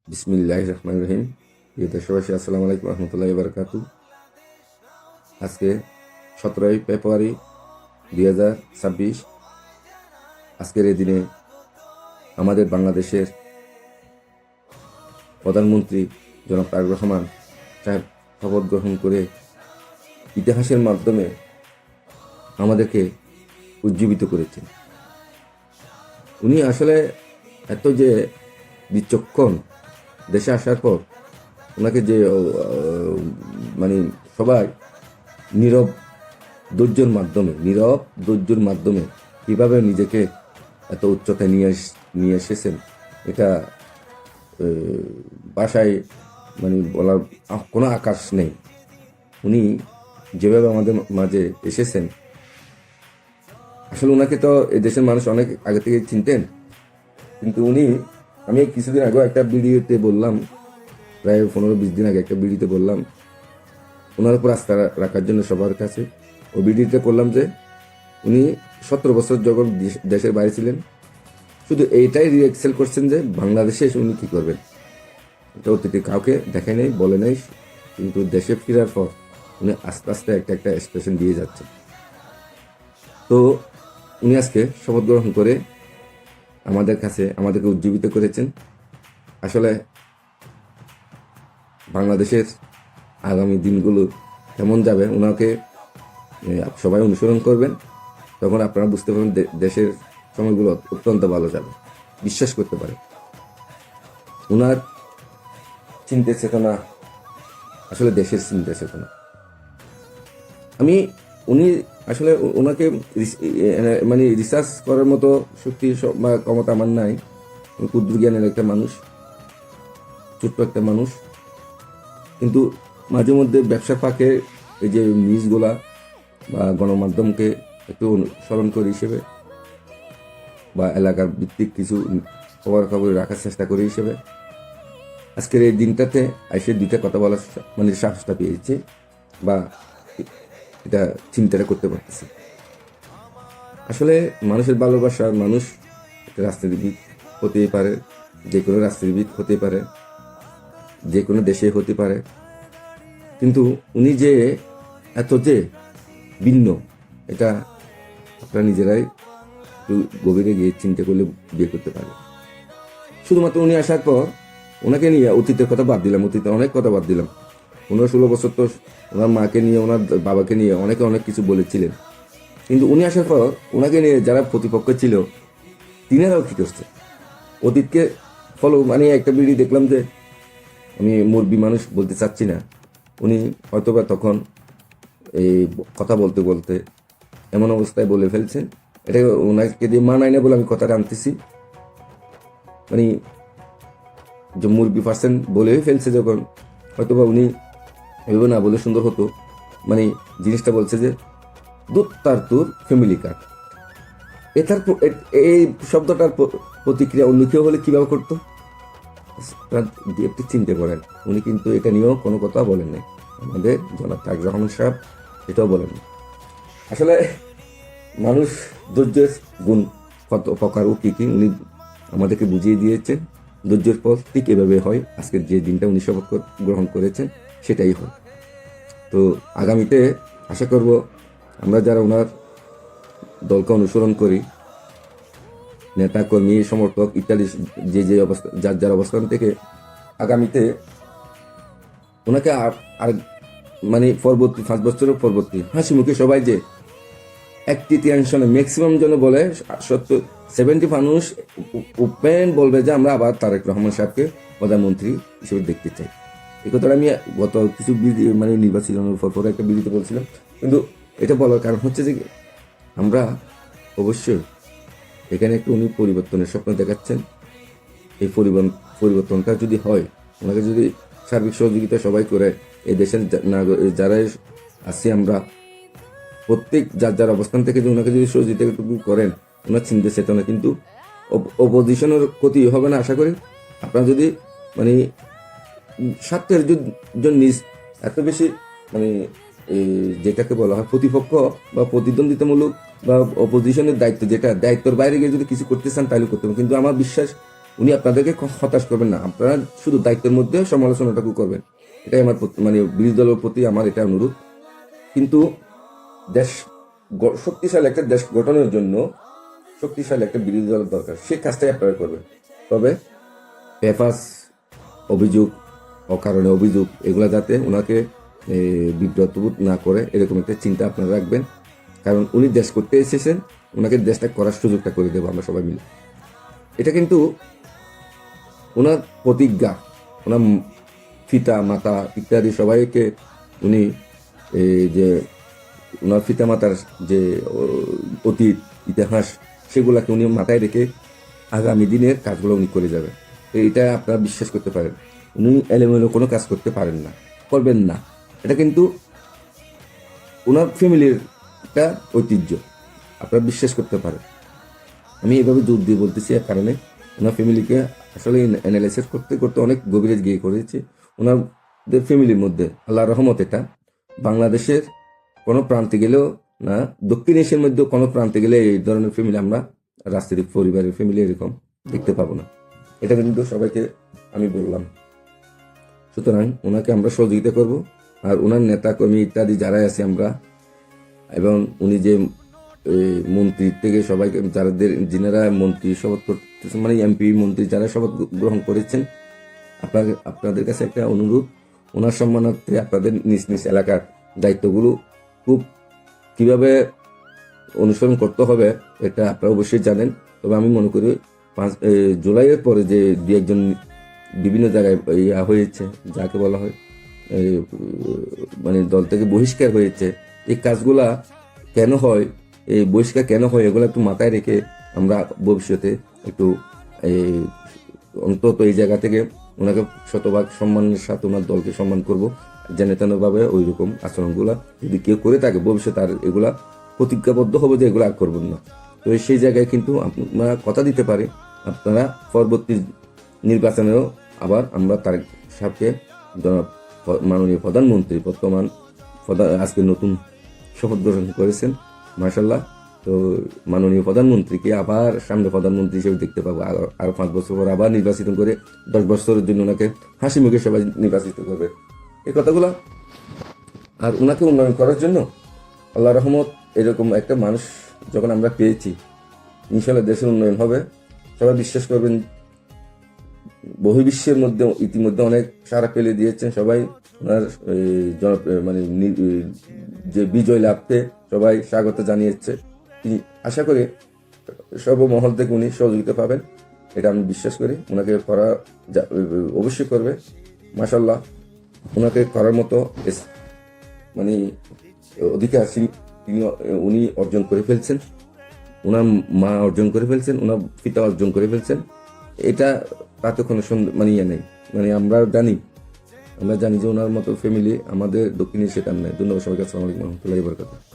বিসমিল্লাহির রহমানির রহিম। প্রিয় দেশবাসী, আসসালামু আলাইকুম রহমতুল্লাহি বারাকাতু। আজকে 17ই ফেব্রুয়ারি 2026। আজকের এই দিনে আমাদের বাংলাদেশের প্রধানমন্ত্রী জনাব তারেক রহমান সাহেব শপথ গ্রহণ করে ইতিহাসের মাধ্যমে আমাদেরকে উজ্জীবিত করেছেন। উনি আসলে এত যে বিচক্ষণ, দেশে আসার পর ওনাকে যে মানে সবাই নীরব ধৈর্যের মাধ্যমে কীভাবে নিজেকে এত উচ্চতায় নিয়ে এসেছেন, এটা ভাষায় বলার কোনো আকাশ নেই। উনি যেভাবে আমাদের মাঝে এসেছেন, আসলে ওনাকে তো এই দেশের মানুষ অনেক আগে থেকে চিনতেন, কিন্তু আমি কিছুদিন আগে একটা ভিডিওতে বললাম, প্রায় 15-20 দিন আগে একটা ভিডিওতে বললাম ওনার উপর আস্থা রাখার জন্য সবার কাছে। ও ভিডিওতে করলাম যে উনি 17 বছর যখন দেশের বাইরে ছিলেন, শুধু এইটাই রিএক্সেল করছেন যে বাংলাদেশে এসে উনি কী করবেন। এটা অতীতে কাউকে দেখে নেই, বলে নেই, কিন্তু দেশে ফেরার পর উনি আস্তে আস্তে একটা এক্সপ্রেশন দিয়ে যাচ্ছেন। তো উনি আজকে শপথ গ্রহণ করে আমাদেরকে উজ্জীবিত করেছেন। আসলে বাংলাদেশের আগামী দিনগুলো কেমন যাবে, ওনাকে সবাই অনুসরণ করবেন, তখন আপনারা বুঝতে পারবেন দেশের সময়গুলো অত্যন্ত ভালো যাবে, বিশ্বাস করতে পারেন। ওনার চিন্তা চেতনা আসলে দেশের চিন্তা চেতনা। উনি আসলে ওনাকে রিসার্চ করার মতো শক্তি বা ক্ষমতা আমার নাই। ক্ষুদ্র জ্ঞানের একটা মানুষ, ছোট্ট একটা মানুষ, কিন্তু মাঝে মধ্যে ব্যবসার ফাঁকে এই যে নিউজগুলা বা গণমাধ্যমকে একটু অনুসরণ করি হিসেবে, বা এলাকার ভিত্তিক কিছু খবর রাখার চেষ্টা করি হিসেবে আজকের এই দিনটাতে এসে দুইটা কথা বলার সাহসটা পেয়েছে, বা এটা চিন্তাটা করতে পারতেছে। আসলে মানুষের ভালোবাসার মানুষ একটা রাজনীতিবিদ হতেই পারে, যে কোনো রাজনীতিবিদ হতে পারে, যে কোনো দেশে হতে পারে, কিন্তু উনি যে এত যে ভিন্ন, এটা আপনারা নিজেরাই একটু গভীরে গিয়ে চিন্তা করলে বিয়ে করতে পারে। শুধুমাত্র উনি আসার পর ওনাকে নিয়ে অতীতের কথা বাদ দিলাম, অতীতে অনেক কথা বাদ দিলাম। 15-16 বছর তো ওনার মাকে নিয়ে, ওনার বাবাকে নিয়ে অনেক কিছু বলেছিলেন, কিন্তু উনি আসার পর ওনাকে নিয়ে যারা প্রতিপক্ষ ছিল তিনারাও কি করছে, অতীতকে ফলো। একটা ভিডিও দেখলাম যে, আমি মুরব্বী মানুষ বলতে চাচ্ছি না, উনি হয়তোবা তখন এই কথা বলতে বলতে এমন অবস্থায় বলে ফেলছেন, এটা ওনাকে দিয়ে মানায় না বলে আমি কথাটা আনতেছি। যে মুরব্বী পার্সেন্ট বলেই ফেলছে যখন, হয়তোবা উনি এভাবে না বলে সুন্দর হতো। জিনিসটা বলছে যে দুধ তার তোর ফ্যামিলি কার্ড, এই শব্দটার প্রতিক্রিয়া অন্য কেউ হলে কিভাবে করতো একটু চিন্তা করেন। উনি কিন্তু এটা নিয়েও কোনো কথা বলেন নাই, আমাদের জনাব তারেক রহমান সাহেব এটাও বলেন। আসলে মানুষ ধৈর্যের গুণ কত প্রকার ও কি উনি আমাদেরকে বুঝিয়ে দিয়েছেন। ধৈর্যের পর ঠিক এভাবে হয়। আজকের যে দিনটা উনি শপথ গ্রহণ করেছেন সেটাই হয়। তো আগামীতে আশা করব আমরা যারা ওনার দলকে অনুসরণ করি, নেতা কর্মী সমর্থক ইত্যাদি, যে অবস্থা যার অবস্থান থেকে, আগামীতে ওনাকে আর পরবর্তী 5 বছরের পরবর্তী হাসি মুখে সবাই যে 1/3 ম্যাক্সিমাম জন বলে 70 মানুষ ওপেন বলবে যে আমরা আবার তারেক রহমান সাহেবকে প্রধানমন্ত্রী হিসেবে দেখতে চাই। এই কথাটা আমি গত কিছু নির্বাচনের পর একটা বিরতি বলছিলাম, কিন্তু এটা বলার কারণ হচ্ছে যে আমরা অবশ্যই এখানে একটু উনি পরিবর্তনের স্বপ্ন দেখাচ্ছেন। এই পরিবর্তনটা যদি হয়, ওনাকে যদি সার্বিক সহযোগিতা সবাই করে, এই দেশের যারা আছি আমরা প্রত্যেক যার অবস্থান থেকে যে ওনাকে যদি সহযোগিতা করেন, ওনার চিন্তা চেতনা কিন্তু অপোজিশনের ক্ষতি হবে না আশা করি। আপনারা যদি স্বার্থের জন্য এত বেশি যেটাকে বলা হয় প্রতিপক্ষ বা প্রতিদ্বন্দ্বিতামূলক বা অপোজিশনের দায়িত্ব, যেটা দায়িত্বের বাইরে গিয়ে যদি কিছু করতে চান তাহলে করতে হবে। কিন্তু আমার বিশ্বাস উনি আপনাদেরকে হতাশ করবেন না, আপনারা শুধু দায়িত্বের মধ্যে সমালোচনাটুকু করবেন। এটাই আমার মানে বিরোধী দলের প্রতি আমার এটা অনুরোধ। কিন্তু দেশ শক্তিশালী একটা দেশ গঠনের জন্য শক্তিশালী একটা বিরোধী দল দরকার, সেই কাজটাই আপনারা করবেন। তবে পেপাস অভিযোগ, অকারণে অভিযোগ, এগুলা যাতে ওনাকে বিব্রতবোধ না করে এরকম একটা চিন্তা আপনারা রাখবেন। কারণ উনি দেশ করতে এসেছেন, ওনাকে দেশটা করার সুযোগটা করে দেবো আমরা সবাই মিলে। এটা কিন্তু ওনার প্রতিজ্ঞা, ওনার পিতা মাতা ইত্যাদি সবাইকে উনি যে ওনার পিতা মাতার যে অতীত ইতিহাস সেগুলাকে উনি মাথায় রেখে আগামী দিনের কাজগুলো উনি করে যাবেন। এটা আপনারা বিশ্বাস করতে পারেন। উনি এলোমেলো কোনো কাজ করতে পারেন না, করবেন না। এটা কিন্তু ওনার ফ্যামিলির একটা ঐতিহ্য, আপনারা বিশ্বাস করতে পারেন। আমি এভাবে জোর দিয়ে বলতেছি এর কারণে ওনার ফ্যামিলিকে আসলে অ্যানালাইসিস করতে করতে অনেক গভীরে গিয়ে করেছি। ওনাদের ফ্যামিলির মধ্যে আল্লাহর রহমত এটা বাংলাদেশের কোনো প্রান্তে গেলেও না, দক্ষিণ এশিয়ার মধ্যে কোনো প্রান্তে গেলে এই ধরনের ফ্যামিলি আমরা রাজনৈতিক পরিবারের ফ্যামিলি এরকম দেখতে পাবো না। এটা কিন্তু সবাইকে আমি বললাম। সুতরাং ওনাকে আমরা সহযোগিতা করব। আর ওনার নেতা কর্মী ইত্যাদি যারাই আছে আমরা, এবং উনি যে মন্ত্রী থেকে সবাইকে যাদের যিনারা মন্ত্রী শপথ করতেছেন, মানে এমপি মন্ত্রী যারা শপথ গ্রহণ করেছেন, আপনাদের কাছে একটা অনুরোধ, ওনার সম্মানার্থে আপনাদের নিজ নিজ এলাকার দায়িত্বগুলো খুব কিভাবে অনুসরণ করতে হবে এটা আপনারা অবশ্যই জানেন। তবে আমি মনে করি জুলাইয়ের পরে যে দু একজন বিভিন্ন জায়গায় ইয়া হয়েছে, যাকে বলা হয় মানে দল থেকে বহিষ্কার হয়েছে, এই কাজগুলা কেন হয়, এই বহিষ্কার কেন হয়, এগুলো একটু মাথায় রেখে আমরা ভবিষ্যতে একটু অন্তত এই জায়গা থেকে ওনাকে শতভাগ সম্মানের সাথে ওনার দলকে সম্মান করব। যেন তেনভাবে ওই রকম আচরণগুলা যদি কেউ করে থাকে ভবিষ্যতে আর এগুলা প্রতিজ্ঞাবদ্ধ হবে যে এগুলো আর করবেন না। তো সেই জায়গায় কিন্তু আপনারা কথা দিতে পারি, আপনারা পরবর্তী নির্বাচনেও আবার আমরা তার সাথে মাননীয় প্রধানমন্ত্রী বর্তমান আজকে নতুন শপথ গ্রহণ করেছেন মাশাআল্লাহ। তো মাননীয় প্রধানমন্ত্রীকে আবার সামনে প্রধানমন্ত্রী হিসেবে দেখতে পাবো। আরো 5 বছর পর আবার নির্বাচিত করে 10 বছরের জন্য ওনাকে হাসি মুখে সবাই নির্বাচিত করবে, এই কথাগুলো। আর ওনাকে উন্নয়ন করার জন্য আল্লাহ রহমত এরকম একটা মানুষ যখন আমরা পেয়েছি, ইনশাল্লাহ দেশের উন্নয়ন হবে। সবাই বিশ্বাস করবেন, বহির্বিশ্বের মধ্যে ইতিমধ্যে অনেক সাড়া ফেলে দিয়েছেন সবাই ওনার মানে যে বিজয় লাভকে সবাই স্বাগত জানিয়েছে। আশা করি সর্বমহল থেকে উনি সহযোগিতা পাবেন, এটা আমি বিশ্বাস করি। ওনাকে করা অবশ্যই করবে মাশাআল্লাহ। ওনাকে করার মতো মানে অধিকার উনি অর্জন করে ফেলছেন, ওনার মা অর্জন করে ফেলছেন, ওনার পিতা অর্জন করে ফেলছেন। এটা তাতে কোনো মানে ইয়ে নেই। মানে আমরা জানি যে ওনার মতো ফ্যামিলি আমাদের দক্ষিণ এশিয়াতে নেই। ধন্যবাদ সবাইকে। আসসালামু আলাইকুম ওয়া রাহমাতুল্লাহি ওয়া বারাকাতুহু।